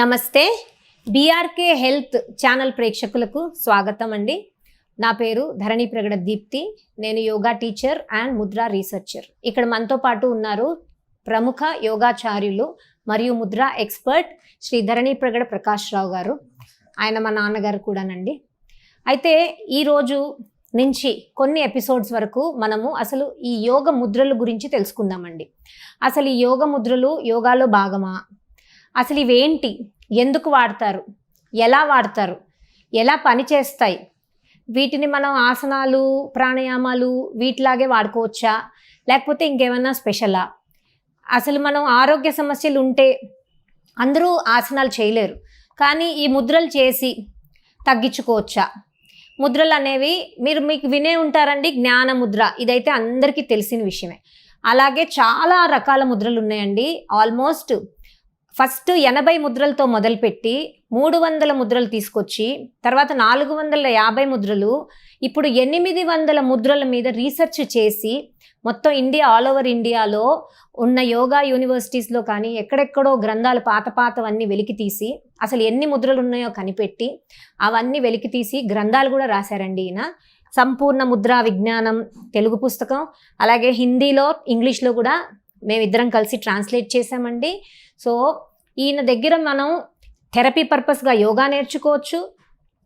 నమస్తే. BRK health channel ప్రేక్షకులకు స్వాగతం అండి. నా పేరు ధరణి ప్రగడ దీప్తి. నేను yoga teacher and Mudra researcher. ఇక్కడ మనతో పాటు ఉన్నారు ప్రముఖ యోగాచార్యులు మరియు ముద్రా ఎక్స్పర్ట్ శ్రీ ధరణి ప్రగడ ప్రకాష్ రావు గారు. ఆయన మా నాన్నగారు కూడానండి. అయితే ఈరోజు నుంచి కొన్ని ఎపిసోడ్స్ వరకు మనము అసలు ఈ యోగ ముద్రల గురించి తెలుసుకుందామండి. అసలు ఈ యోగ ముద్రలు యోగాలో భాగమా, అసలు ఇవేంటి, ఎందుకు వాడతారు, ఎలా వాడతారు, ఎలా పనిచేస్తాయి, వీటిని మనం ఆసనాలు ప్రాణాయామాలు వీటిలాగే వాడుకోవచ్చా లేకపోతే ఇంకేమన్నా స్పెషలా, అసలు మనం ఆరోగ్య సమస్యలు ఉంటే అందరూ ఆసనాలు చేయలేరు కానీ ఈ ముద్రలు చేసి తగ్గించుకోవచ్చా. ముద్రలు అనేవి మీకు వినే ఉంటారండి. జ్ఞాన ముద్ర ఇదైతే అందరికీ తెలిసిన విషయమే. అలాగే చాలా రకాల ముద్రలు ఉన్నాయండి. ఆల్మోస్ట్ ఫస్ట్ 80 ముద్రలతో మొదలుపెట్టి 300 ముద్రలు తీసుకొచ్చి తర్వాత 450 ముద్రలు, ఇప్పుడు 800 ముద్రల మీద రీసెర్చ్ చేసి మొత్తం ఇండియా ఆల్ ఓవర్ ఇండియాలో ఉన్న యోగా యూనివర్సిటీస్లో కానీ ఎక్కడెక్కడో గ్రంథాలు పాతవన్నీ వెలికి తీసి అసలు ఎన్ని ముద్రలు ఉన్నాయో కనిపెట్టి అవన్నీ వెలికి తీసి గ్రంథాలు కూడా రాశారండి ఈయన. సంపూర్ణ ముద్రా విజ్ఞానం తెలుగు పుస్తకం, అలాగే హిందీలో ఇంగ్లీష్లో కూడా మేమిద్దరం కలిసి ట్రాన్స్లేట్ చేసామండి. సో ఈయన దగ్గర మనం థెరపీ పర్పస్గా యోగా నేర్చుకోవచ్చు.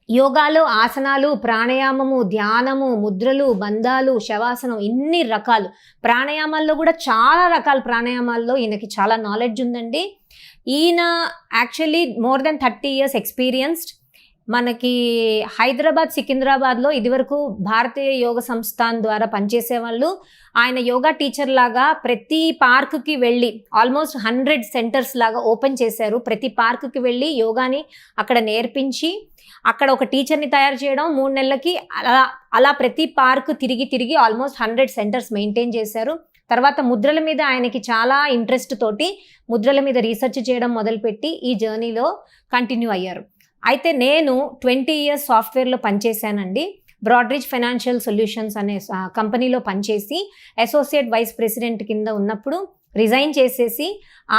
యోగాలో ఆసనాలు, ప్రాణాయామము, ధ్యానము, ముద్రలు, బంధాలు, శవాసనం, ఇన్ని రకాలు. ప్రాణాయామాల్లో కూడా చాలా రకాల ప్రాణాయామాల్లో ఈయనకి చాలా నాలెడ్జ్ ఉందండి. ఈయన actually more than 30 years experienced. మనకి హైదరాబాద్, సికింద్రాబాద్లో ఇదివరకు భారతీయ యోగ సంస్థాన్ ద్వారా పనిచేసే వాళ్ళు. ఆయన యోగా టీచర్ లాగా ప్రతి పార్కుకి వెళ్ళి ఆల్మోస్ట్ 100 సెంటర్స్ లాగా ఓపెన్ చేశారు. ప్రతి పార్కుకి వెళ్ళి యోగాని అక్కడ నేర్పించి అక్కడ ఒక టీచర్ని తయారు చేయడం 3 నెలలకి అలా ప్రతి పార్కు తిరిగి ఆల్మోస్ట్ 100 సెంటర్స్ మెయింటైన్ చేశారు. తర్వాత ముద్రల మీద ఆయనకి చాలా ఇంట్రెస్ట్ తోటి ముద్రల మీద రీసెర్చ్ చేయడం మొదలుపెట్టి ఈ జర్నీలో కంటిన్యూ అయ్యారు. అయితే నేను 20 years సాఫ్ట్వేర్లో పనిచేశానండి. బ్రాడ్రిడ్జ్ ఫైనాన్షియల్ సొల్యూషన్స్ అనే కంపెనీలో పనిచేసి అసోసియేట్ వైస్ ప్రెసిడెంట్ కింద ఉన్నప్పుడు రిజైన్ చేసేసి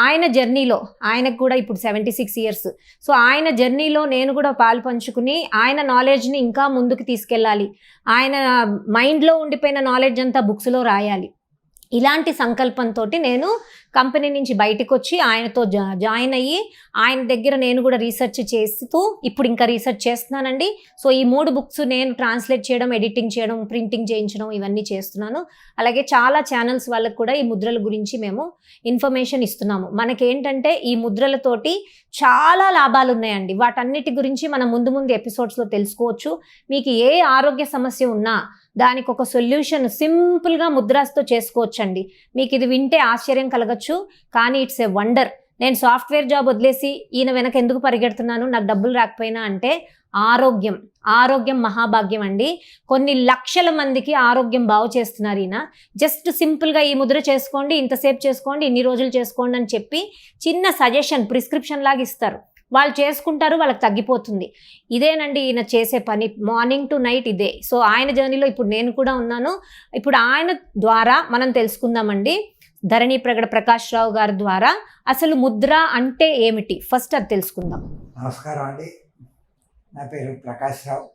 ఆయన జర్నీలో, ఆయనకు కూడా ఇప్పుడు 76 years, సో ఆయన జర్నీలో నేను కూడా పాలు పంచుకుని ఆయన నాలెడ్జ్ని ఇంకా ముందుకు తీసుకెళ్ళాలి, ఆయన మైండ్లో ఉండిపోయిన నాలెడ్జ్ అంతా బుక్స్లో రాయాలి, ఇలాంటి సంకల్పంతో నేను కంపెనీ నుంచి బయటకు వచ్చి ఆయనతో జాయిన్ అయ్యి ఆయన దగ్గర నేను కూడా రీసెర్చ్ చేస్తూ ఇప్పుడు ఇంకా రీసెర్చ్ చేస్తున్నానండి. సో ఈ 3 books నేను ట్రాన్స్లేట్ చేయడం, ఎడిటింగ్ చేయడం, ప్రింటింగ్ చేయించడం ఇవన్నీ చేస్తున్నాను. అలాగే చాలా ఛానల్స్ వాళ్ళకు కూడా ఈ ముద్రల గురించి మేము ఇన్ఫర్మేషన్ ఇస్తున్నాము. మనకేంటంటే ఈ ముద్రలతోటి చాలా లాభాలు ఉన్నాయండి. వాటన్నిటి గురించి మనం ముందు ఎపిసోడ్స్లో తెలుసుకోవచ్చు. మీకు ఏ ఆరోగ్య సమస్య ఉన్నా దానికి ఒక సొల్యూషన్ సింపుల్గా ముద్రాస్తో చేసుకోవచ్చండి. మీకు ఇది వింటే ఆశ్చర్యం కలగచ్చు కానీ ఇట్స్ ఏ వండర్. నేను సాఫ్ట్వేర్ జాబ్ వదిలేసి ఈయన వెనక ఎందుకు పరిగెడుతున్నాను, నాకు డబ్బులు రాకపోయినా అంటే ఆరోగ్యం మహాభాగ్యం అండి. కొన్ని లక్షల మందికి ఆరోగ్యం బాగు చేస్తున్నారు ఈయన. జస్ట్ సింపుల్గా ఈ ముద్ర చేసుకోండి, ఇంతసేపు చేసుకోండి, ఇన్ని రోజులు చేసుకోండి అని చెప్పి చిన్న సజెషన్, ప్రిస్క్రిప్షన్ లాగా ఇస్తారు. వాళ్ళు చేసుకుంటారు, వాళ్ళకి తగ్గిపోతుంది. ఇదేనండి ఈయన చేసే పని, మార్నింగ్ టు నైట్ ఇదే. సో ఆయన జర్నీలో ఇప్పుడు నేను కూడా ఉన్నాను. ఇప్పుడు ఆయన ద్వారా మనం తెలుసుకుందామండి. ధరణి ప్రగడ ప్రకాష్ రావు గారి ద్వారా అసలు ముద్ర అంటే ఏమిటి, ఫస్ట్ అది తెలుసుకుందాం. నమస్కారం అండి, నా పేరు ప్రకాష్ రావు.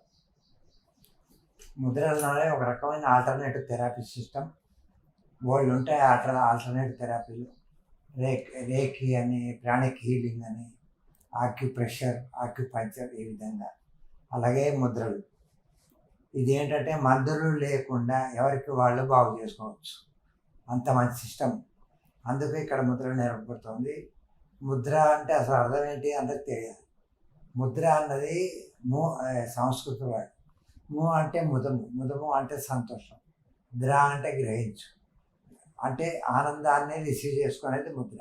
ముద్రలోనే ఒక రకమైన ఆల్టర్నేటివ్ థెరపీ సిస్టమ్ బోల్డ్ ఉంటాయి. ఆల్టర్నేటివ్ థెరపీలు రేకి అని, ప్రాణిక్ హీలింగ్ అని, ఆక్యుప్రెషర్, ఆక్యుపంక్చర్, ఈ విధంగా. అలాగే ముద్రలు, ఇదేంటంటే మందులు లేకుండా ఎవరికి వాళ్ళు బాగు చేసుకోవచ్చు, అంత మంచి సిస్టమ్. అందుకే ఇక్కడ ముద్ర నేర్పబడుతుంది. ముద్ర అంటే అసలు అర్థం ఏంటి అందరికి తెలియాలి. ముద్ర అన్నది సంస్కృత వర్డ్. అంటే ముదము అంటే సంతోషం, ద్ర అంటే గ్రహించు, అంటే ఆనందాన్ని రిసీవ్ చేసుకునేది ముద్ర.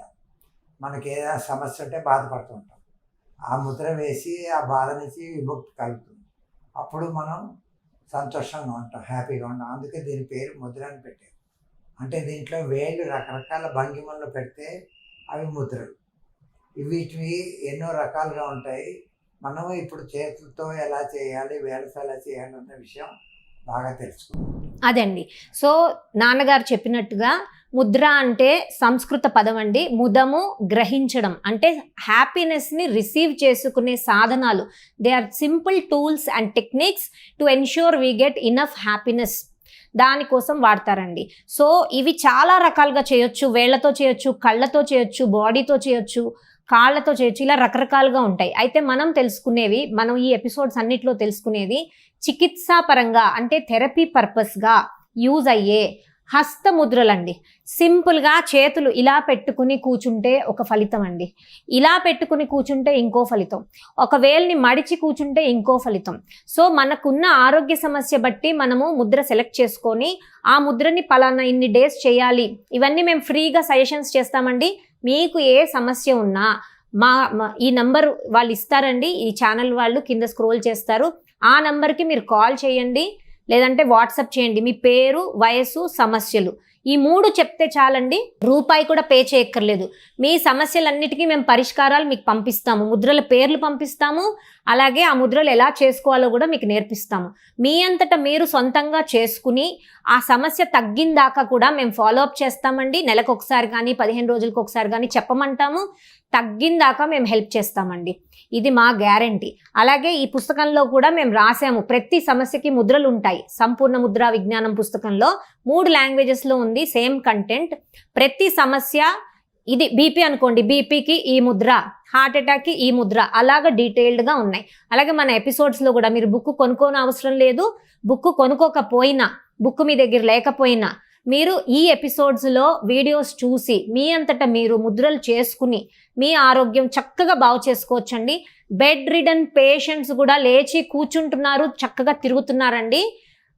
మనకి ఏదైనా సమస్య ఉంటే బాధపడుతూ ఉంటాం, ఆ ముద్ర వేసి ఆ బాధ నుంచి విముక్తి కలుగుతుంది. అప్పుడు మనం సంతోషంగా ఉంటాం, హ్యాపీగా ఉంటాం. అందుకే దీని పేరు ముద్ర అని పెట్టారు. అంటే దీంట్లో వేళ్ళు రకరకాల భంగిమల్లో పెడితే అవి ముద్రలు. వీటివి ఎన్నో రకాలుగా ఉంటాయి. మనం ఇప్పుడు చేతులతో ఎలా చేయాలి, వేళ్ళతో ఎలా చేయాలి అన్న విషయం బాగా తెలుసుకుందాం. అదండి. సో నాన్నగారు చెప్పినట్టుగా ముద్ర అంటే సంస్కృత పదం అండి. ముదము గ్రహించడం అంటే హ్యాపీనెస్ని రిసీవ్ చేసుకునే సాధనాలు. They are simple tools and techniques to ensure we get enough happiness. దానికోసం వాడతారండి. సో ఇవి చాలా రకాలుగా చేయొచ్చు. వేళ్లతో చేయొచ్చు, కళ్ళతో చేయొచ్చు, బాడీతో చేయొచ్చు, కాళ్ళతో చేయొచ్చు, ఇలా రకరకాలుగా ఉంటాయి. అయితే మనం ఈ ఎపిసోడ్స్ అన్నిట్లో తెలుసుకునేది చికిత్సాపరంగా అంటే థెరపీ పర్పస్గా యూజ్ అయ్యే హస్తముద్రలండి. సింపుల్గా చేతులు ఇలా పెట్టుకుని కూర్చుంటే ఒక ఫలితం అండి, ఇలా పెట్టుకుని కూర్చుంటే ఇంకో ఫలితం, ఒక వేల్ని మడిచి కూర్చుంటే ఇంకో ఫలితం. సో మనకున్న ఆరోగ్య సమస్య బట్టి మనము ముద్ర సెలెక్ట్ చేసుకొని ఆ ముద్రని పలానా ఇన్ని డేస్ చేయాలి, ఇవన్నీ మేము ఫ్రీగా సజెషన్స్ చేస్తామండి. మీకు ఏ సమస్య ఉన్నా ఈ నంబర్ వాళ్ళు ఇస్తారండి, ఈ ఛానల్ వాళ్ళు కింద స్క్రోల్ చేస్తారు. ఆ నంబర్కి మీరు కాల్ చేయండి, లేదంటే వాట్సాప్ చేయండి. మీ పేరు, వయసు, సమస్యలు ఈ 3 చెప్తే చాలండి. రూపాయి కూడా పే చేయక్కర్లేదు. మీ సమస్యలన్నిటికీ మేము పరిష్కారాలు మీకు పంపిస్తాము, ముద్రల పేర్లు పంపిస్తాము, అలాగే ఆ ముద్రలు ఎలా చేసుకోవాలో కూడా మీకు నేర్పిస్తాము. మీ అంతటా మీరు సొంతంగా చేసుకుని ఆ సమస్య తగ్గిందాకా కూడా మేము ఫాలోఅప్ చేస్తామండి. నెలకు ఒకసారి కానీ 15 రోజులకు ఒకసారి కానీ చెప్పమంటాము. తగ్గిందాకా మేము హెల్ప్ చేస్తామండి. ఇది మా గ్యారంటీ. అలాగే ఈ పుస్తకంలో కూడా మేము రాసాము, ప్రతి సమస్యకి ముద్రలు ఉంటాయి. సంపూర్ణ ముద్రా విజ్ఞానం పుస్తకంలో 3 లాంగ్వేజెస్లో ఉంది సేమ్ కంటెంట్. ప్రతి సమస్య, ఇది బీపీ అనుకోండి, బీపీకి ఈ ముద్ర, హార్ట్ అటాక్కి ఈ ముద్ర, అలాగా డీటెయిల్డ్గా ఉన్నాయి. అలాగే మన ఎపిసోడ్స్లో కూడా మీరు బుక్ కొనుక్కోని అవసరం లేదు. బుక్ కొనుక్కోకపోయినా, బుక్ మీ దగ్గర లేకపోయినా మీరు ఈ ఎపిసోడ్స్లో వీడియోస్ చూసి మీ అంతటా మీరు ముద్రలు చేసుకుని మీ ఆరోగ్యం చక్కగా బాగు చేసుకోవచ్చండి. బెడ్ రిడన్ పేషెంట్స్ కూడా లేచి కూర్చుంటున్నారు, చక్కగా తిరుగుతున్నారండి.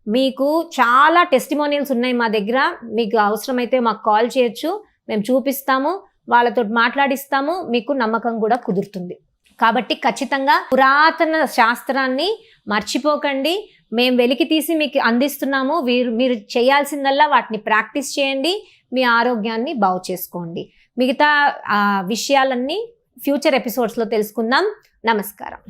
మీకు చాలా టెస్టిమోనియల్స్ ఉన్నాయి మా దగ్గర. మీకు అవసరమైతే మాకు కాల్ చేయొచ్చు, మేము చూపిస్తాము, వాళ్ళతో మాట్లాడిస్తాము, మీకు నమ్మకం కూడా కుదురుతుంది. కాబట్టి ఖచ్చితంగా పురాతన శాస్త్రాన్ని మర్చిపోకండి. మేము వెలికి తీసి మీకు అందిస్తున్నాము. మీరు చేయాల్సిందల్లా వాటిని ప్రాక్టీస్ చేయండి, మీ ఆరోగ్యాన్ని బాగు చేసుకోండి. మిగతా విషయాలన్నీ ఫ్యూచర్ ఎపిసోడ్స్లో తెలుసుకుందాం. నమస్కారం.